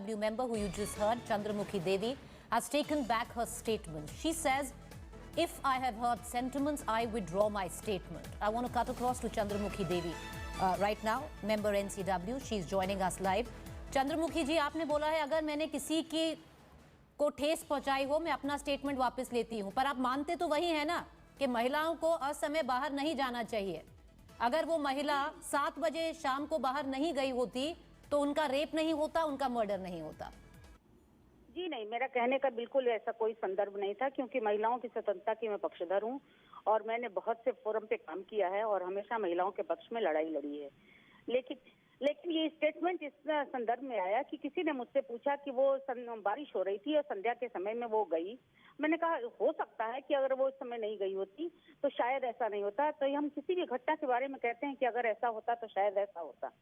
NCW member who you just heard, Chandramukhi Devi, has taken back her statement. She says, if I have heard sentiments, I withdraw my statement. I want to cut across to Chandramukhi Devi right now, member NCW. She is joining us live. Chandramukhi जी, आपने बोला है अगर मैंने किसी की को ठेस पहुंचाई हो, मैं अपना स्टेटमेंट वापस लेती हूं, पर आप मानते तो वही है ना कि महिलाओं को असमय बाहर नहीं जाना चाहिए। अगर वो महिला 7 बजे शाम को बाहर नहीं गई होती तो उनका रेप नहीं होता, उनका मर्डर नहीं होता। जी नहीं, मेरा कहने का बिल्कुल ऐसा कोई संदर्भ नहीं था, क्योंकि महिलाओं की स्वतंत्रता की मैं पक्षधर हूँ और मैंने बहुत से फोरम पे काम किया है और हमेशा महिलाओं के पक्ष में लड़ाई लड़ी है। लेकिन ये स्टेटमेंट इस संदर्भ में आया कि किसी ने मुझसे पूछा कि वो बारिश हो रही थी और संध्या के समय में वो गई। मैंने कहा हो सकता है कि अगर वो उस समय नहीं गई होती तो शायद ऐसा नहीं होता। तो हम किसी भी घटना के बारे में कहते हैं कि अगर ऐसा होता तो शायद ऐसा होता,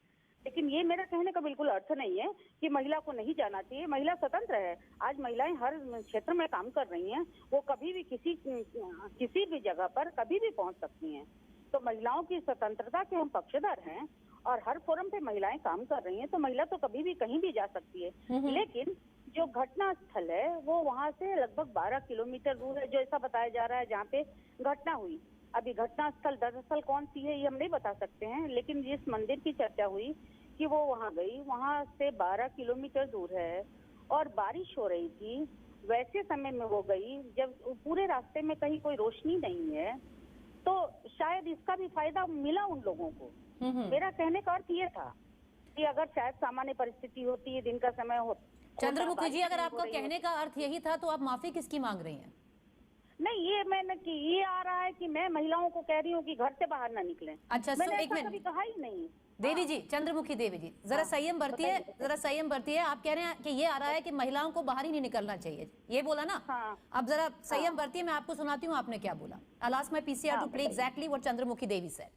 लेकिन ये मेरा कहने का बिल्कुल अर्थ नहीं है कि महिला को नहीं जाना चाहिए। महिला स्वतंत्र है। आज महिलाएं हर क्षेत्र में काम कर रही हैं, वो कभी भी किसी भी जगह पर कभी भी पहुंच सकती हैं। तो महिलाओं की स्वतंत्रता के हम पक्षधर हैं और हर फोरम पे महिलाएं काम कर रही हैं, तो महिला तो कभी भी कहीं भी जा सकती है। लेकिन जो घटना स्थल है वो वहाँ से लगभग 12 किलोमीटर दूर है, जो ऐसा बताया जा रहा है जहाँ पे घटना हुई। अभी घटना स्थल दरअसल कौन सी है ये हम नहीं बता सकते हैं, लेकिन जिस मंदिर की चर्चा हुई कि वो वहाँ गई, वहाँ से 12 किलोमीटर दूर है और बारिश हो रही थी। वैसे समय में वो गई जब पूरे रास्ते में कहीं कोई रोशनी नहीं है, तो शायद इसका भी फायदा मिला उन लोगों को। मेरा कहने का अर्थ ये था कि अगर शायद सामान्य परिस्थिति होती है, दिन का समय हो। चंद्रमुखी जी, अगर आपका कहने का अर्थ यही था तो आप माफी किसकी मांग रही हैं? नहीं, ये आ रहा है कि मैं महिलाओं को कह रही हूँ कि घर से बाहर ना निकलें। अच्छा, मैंने ऐसा कभी कहा ही नहीं। देवी जी, चंद्रमुखी देवी जी, जरा संयम बरतिए। आप कह रहे हैं कि ये आ रहा है कि महिलाओं को बाहर ही नहीं निकलना चाहिए, ये बोला ना? हाँ। अब जरा संयम बरतिए, मैं आपको सुनाती हूँ आपने क्या बोला। I'll ask my PCR to play exactly what Chandramukhi Devi said.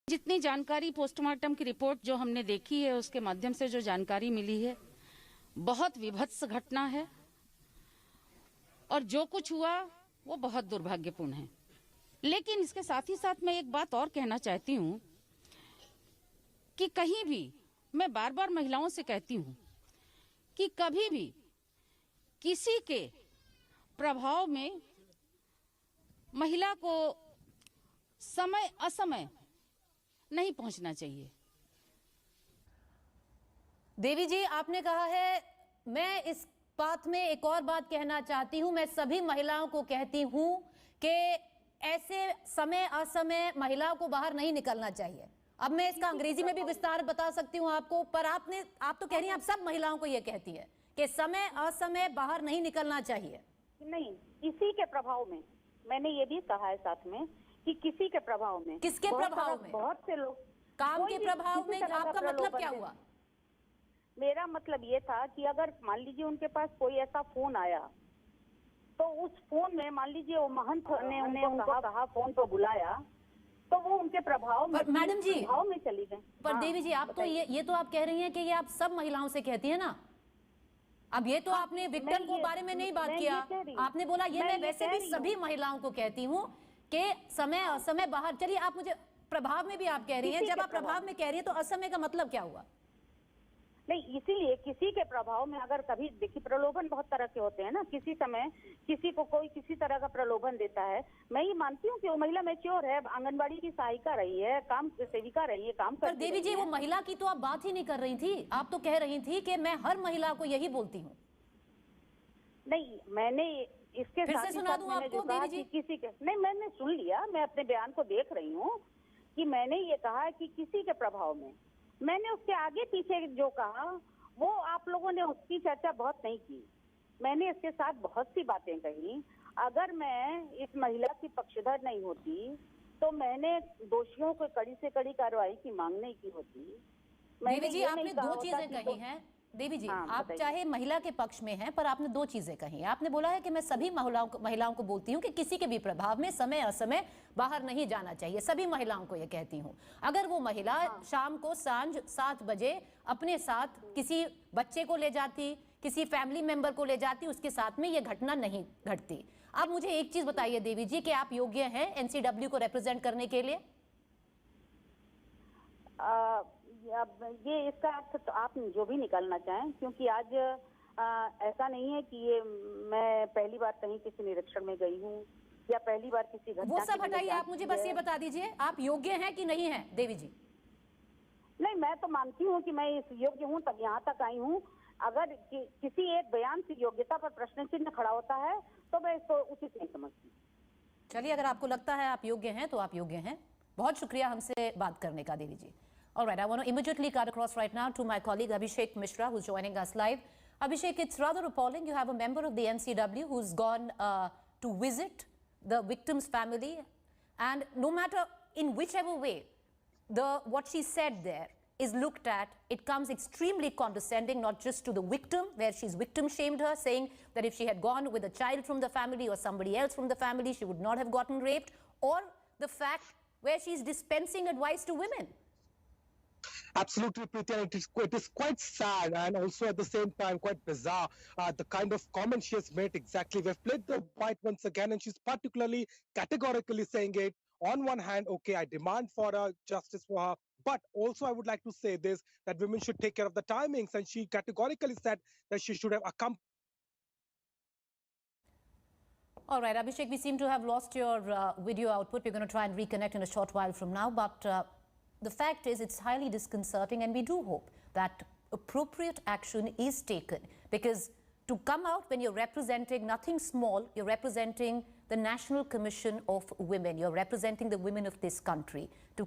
जितनी जानकारी पोस्टमार्टम की रिपोर्ट जो हमने देखी है उसके माध्यम से जो जानकारी मिली है, बहुत विभत्स घटना है और जो कुछ हुआ वो बहुत दुर्भाग्यपूर्ण है। लेकिन इसके साथ ही साथ मैं एक बात और कहना चाहती हूँ कि कहीं भी मैं बार बार महिलाओं से कहती हूँ कि कभी भी किसी के प्रभाव में महिला को समय असमय नहीं पहुंचना चाहिए। देवी जी, आपने कहा है, मैं इस बात में एक और बात कहना चाहती हूं, मैं सभी महिलाओं को कहती हूं कि ऐसे समय असमय महिलाओं को बाहर नहीं निकलना चाहिए। अब मैं इसका अंग्रेजी में भी विस्तार बता सकती हूं आपको, पर आप तो कह रही हैं आप सब महिलाओं को यह कहती है कि समय असमय बाहर नहीं निकलना चाहिए। नहीं, किसी के प्रभाव में, मैंने ये भी कहा है साथ में कि किसी के प्रभाव में। किसके प्रभाव में? बहुत से लोग। काम के प्रभाव में आपका मतलब क्या हुआ? मेरा मतलब ये था कि अगर मान लीजिए उनके पास कोई ऐसा फोन आया तो उस फोन में मान लीजिए वो महंत ने उनको कहा, फोन पर बुलाया, तो वो उनके प्रभाव में, मैडम जी, प्रभाव में चली गई। पर देवी जी, आप तो ये तो आप कह रही हैं कि ये आप सब महिलाओं से कहती है ना। अब ये तो आपने विक्टिम को बारे में नहीं बात किया, आपने बोला ये मैं वैसे भी सभी महिलाओं को कहती हूँ कि समय असमय बाहर। चलिए, आप मुझे प्रभाव में भी आप कह रही हैं, जब आप प्रभाव में कह रही हैं तो असमय का मतलब क्या हुआ? नहीं, इसीलिए किसी के प्रभाव में अगर कभी देखिए, प्रलोभन बहुत तरह के होते हैं ना। किसी समय किसी को कोई किसी तरह का प्रलोभन देता है। मैं ये मानती हूँ कि वो महिला मैच्योर है, आंगनबाड़ी की सहायिका रही है, काम सेविका रही है, काम कर। देवी जी, वो महिला की तो आप बात ही नहीं कर रही थी, आप तो कह रही थी कि मैं हर महिला को यही बोलती हूँ। नहीं, मैंने इसके फिर से सुना दूं आपको देवी जी? किसी के नहीं, मैंने सुन लिया, मैं अपने बयान को देख रही हूँ कि मैंने ये कहा कि किसी के प्रभाव में। मैंने उसके आगे पीछे जो कहा वो आप लोगों ने उसकी चर्चा बहुत नहीं की। मैंने इसके साथ बहुत सी बातें कही। अगर मैं इस महिला की पक्षधर नहीं होती तो मैंने दोषियों को कड़ी से कड़ी कार्रवाई की मांग नहीं की होती। देवी जी, आपने 2 चीजें कही हैं। देवी जी, आप चाहे महिला के पक्ष में हैं, पर आपने 2 चीजें कही। आपने बोला है कि मैं सभी महिलाओं को बोलती हूँ कि किसी के भी प्रभाव में समय असमय बाहर नहीं जाना चाहिए, सभी महिलाओं को ये कहती हूँ। अगर वो महिला शाम को सांझ 7 बजे अपने साथ किसी बच्चे को ले जाती, किसी फैमिली मेंबर को ले जाती, उसके साथ में ये घटना नहीं घटती। अब मुझे एक चीज बताइए देवी जी, कि आप योग्य हैं NCW को रिप्रेजेंट करने के लिए? अब ये इसका अर्थ तो आप जो भी निकालना चाहें, क्योंकि आज ऐसा नहीं है कि ये मैं पहली बार कहीं किसी निरीक्षण में गई हूँ या पहली बार किसी घटना वो सब की मैंने हटाइए, जांच आप मुझे की बस है। ये बता दीजिए आप योग्य हैं कि नहीं हैं देवी जी? नहीं, मैं तो मानती हूँ कि मैं इस योग्य हूँ, तब यहाँ तक आई हूँ। अगर किसी एक बयान की योग्यता पर प्रश्न चिन्ह खड़ा होता है तो मैं इसको उचित नहीं समझती। चलिए, अगर आपको लगता है आप योग्य हैं तो आप योग्य हैं। बहुत शुक्रिया हमसे बात करने का देवी जी। All right, I want to immediately cut across right now to my colleague Abhishek Mishra, who's joining us live. Abhishek, it's rather appalling. You have a member of the NCW who's gone to visit the victim's family, and no matter in whichever way what she said there is looked at, it comes extremely condescending, not just to the victim, where she's victim shamed her, saying that if she had gone with a child from the family or somebody else from the family, she would not have gotten raped, or the fact where she's dispensing advice to women. Absolutely, Preeti, and it is quite sad and also at the same time quite bizarre, the kind of comment she has made exactly. We've played the bite once again, and she's particularly categorically saying it. On one hand, okay, I demand for justice for her, but also I would like to say this, that women should take care of the timings, and she categorically said that she should have accompanied. All right, Abhishek, we seem to have lost your video output. We're going to try and reconnect in a short while from now, but the fact is it's highly disconcerting, and we do hope that appropriate action is taken, because to come out when you're representing nothing small, you're representing the National Commission of Women, you're representing the women of this country, to